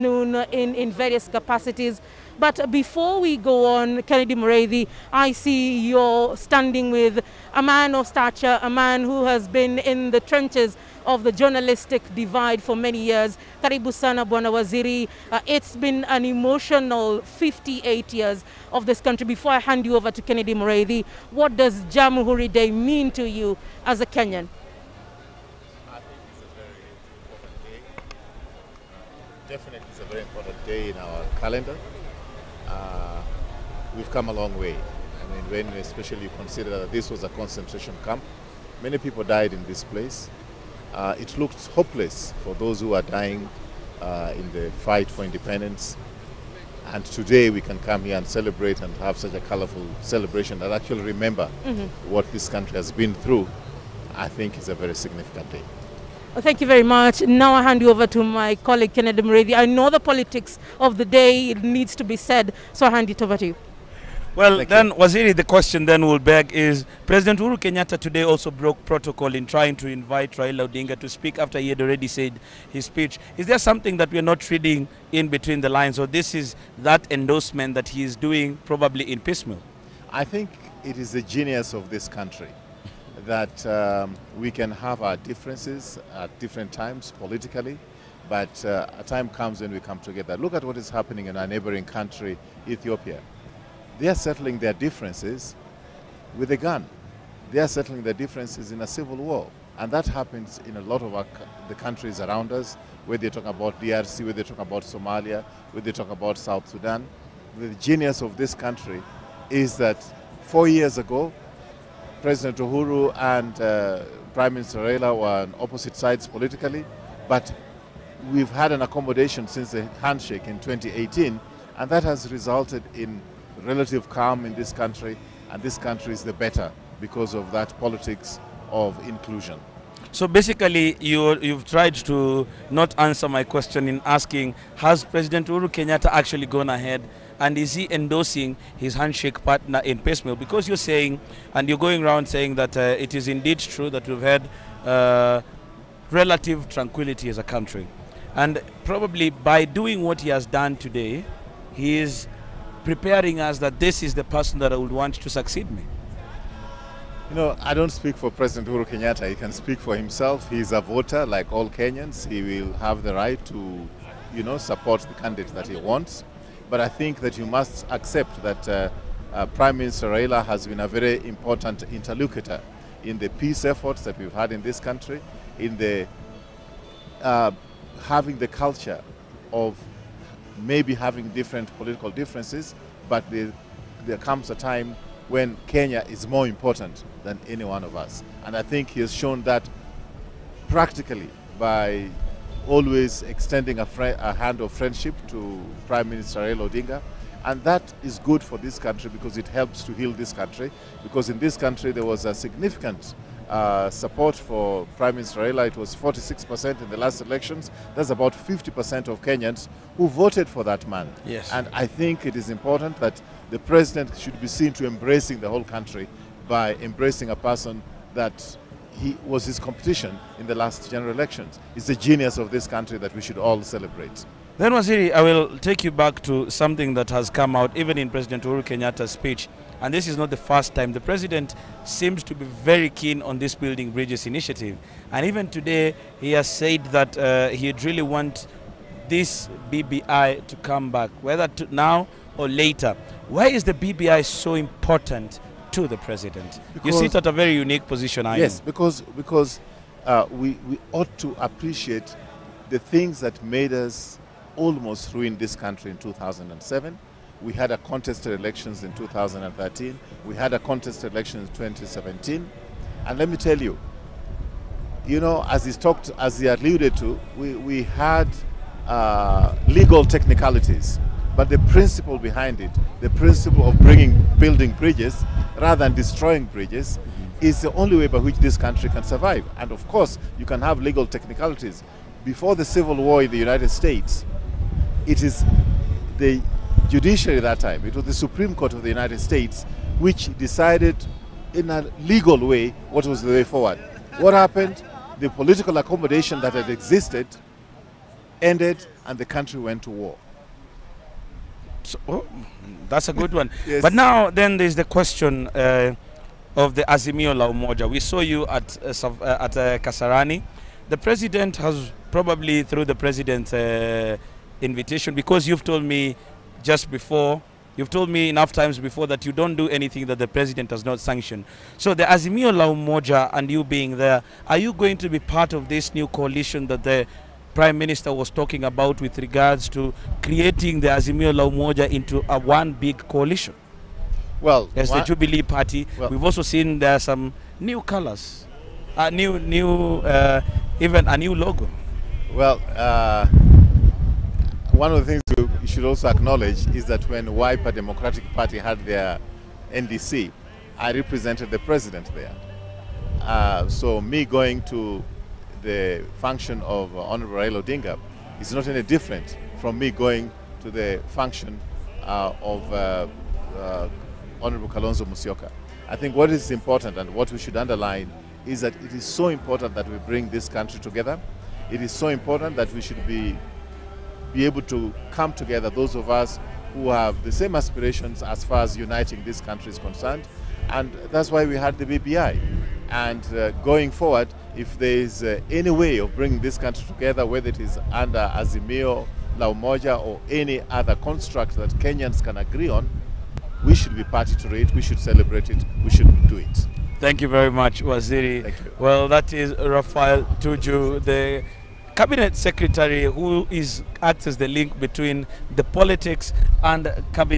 in various capacities. But before we go on, Kennedy Mureithi, I see you're standing with a man of stature, a man who has been in the trenches of the journalistic divide for many years. Karibu sana Bwana Waziri. It's been an emotional 58 years of this country. Before I hand you over to Kennedy Mureithi, what does Jamhuri Day mean to you as a Kenyan? Definitely it's a very important day in our calendar. We've come a long way. I mean, when especially you consider that this was a concentration camp, many people died in this place. It looked hopeless for those who are dying in the fight for independence. And today we can come here and celebrate and have such a colorful celebration that actually remember what this country has been through. I think it's a very significant day. Well, thank you very much. Now I hand you over to my colleague Kennedy Mureithi. I know the politics of the day, it needs to be said, so I hand it over to you. Well, then, Waziri, the question then will beg is, President Uhuru Kenyatta today also broke protocol in trying to invite Raila Odinga to speak after he had already said his speech. Is there something that we are not reading in between the lines, or this is that endorsement that he is doing probably in piecemeal? I think it is the genius of this country that we can have our differences at different times politically, but a time comes when we come together. Look at what is happening in our neighboring country, Ethiopia. They are settling their differences with a gun. They are settling their differences in a civil war. And that happens in a lot of the countries around us, whether they talk about DRC, whether they talk about Somalia, whether they talk about South Sudan. The genius of this country is that 4 years ago, President Uhuru and Prime Minister Raila were on opposite sides politically, but we've had an accommodation since the handshake in 2018, and that has resulted in relative calm in this country, and this country is the better because of that politics of inclusion. So basically, you've tried to not answer my question in asking, has President Uhuru Kenyatta actually gone ahead and is he endorsing his handshake partner in piecemeal? Because you're saying, and you're going around saying that it is indeed true that we've had relative tranquility as a country. And probably by doing what he has done today, he is preparing us that this is the person that I would want to succeed me. You know, I don't speak for President Uhuru Kenyatta. He can speak for himself. He's a voter like all Kenyans. He will have the right to, you know, support the candidate that he wants. But I think that you must accept that Prime Minister Raila has been a very important interlocutor in the peace efforts that we've had in this country, in the having the culture of maybe having different political differences, but there comes a time when Kenya is more important than any one of us. And I think he has shown that practically by always extending a hand of friendship to Prime Minister Raila Odinga. And that is good for this country because it helps to heal this country. Because in this country there was a significant support for Prime Minister Raila. It was 46% in the last elections. That's about 50% of Kenyans who voted for that man. Yes. And I think it is important that the president should be seen to embracing the whole country by embracing a person that he was his competition in the last general elections. It's the genius of this country that we should all celebrate. Then, Waziri, I will take you back to something that has come out even in President Uhuru Kenyatta's speech. And this is not the first time. The president seems to be very keen on this Building Bridges initiative. And even today, he has said that he'd really want this BBI to come back, whether now or later. Why is the BBI so important to the president? Because you sit at a very unique position, Yes, because we ought to appreciate the things that made us almost ruin this country in 2007. We had a contested elections in 2013. We had a contested election in 2017. And let me tell you, you know, as he alluded to, we had legal technicalities. But the principle behind it, the principle of building bridges rather than destroying bridges, is the only way by which this country can survive. And of course, you can have legal technicalities. Before the Civil War in the United States, it is the judiciary at that time, it was the Supreme Court of the United States, which decided in a legal way what was the way forward. What happened? The political accommodation that had existed ended and the country went to war. So, oh, that's a good one. Yes. But now then there's the question of the Azimio la Umoja. We saw you at Kasarani. The president has probably, through the president's invitation, because you've told me just before, you've told me enough times before that you don't do anything that the president has not sanctioned. So the Azimio la Umoja and you being there, are you going to be part of this new coalition that the Prime Minister was talking about with regards to creating the Azimio la Umoja into a one big coalition? Well, as the Jubilee Party, well, we've also seen there are some new colors, even a new logo. Well, one of the things you should also acknowledge is that when Wiper Democratic Party had their NDC, I represented the president there. So me going to the function of Honorable Raila Odinga is not any different from me going to the function of Honorable Kalonzo Musyoka. I think what is important and what we should underline is that it is so important that we bring this country together. It is so important that we should be able to come together, those of us who have the same aspirations as far as uniting this country is concerned. And that's why we had the BBI. And going forward, if there is any way of bringing this country together, whether it is under Azimio la Umoja or any other construct that Kenyans can agree on, we should be party to it, we should celebrate it, we should do it. Thank you very much, Waziri. Thank you. Well, that is Raphael Tuju, the Cabinet Secretary who acts as the link between the politics and Cabinet.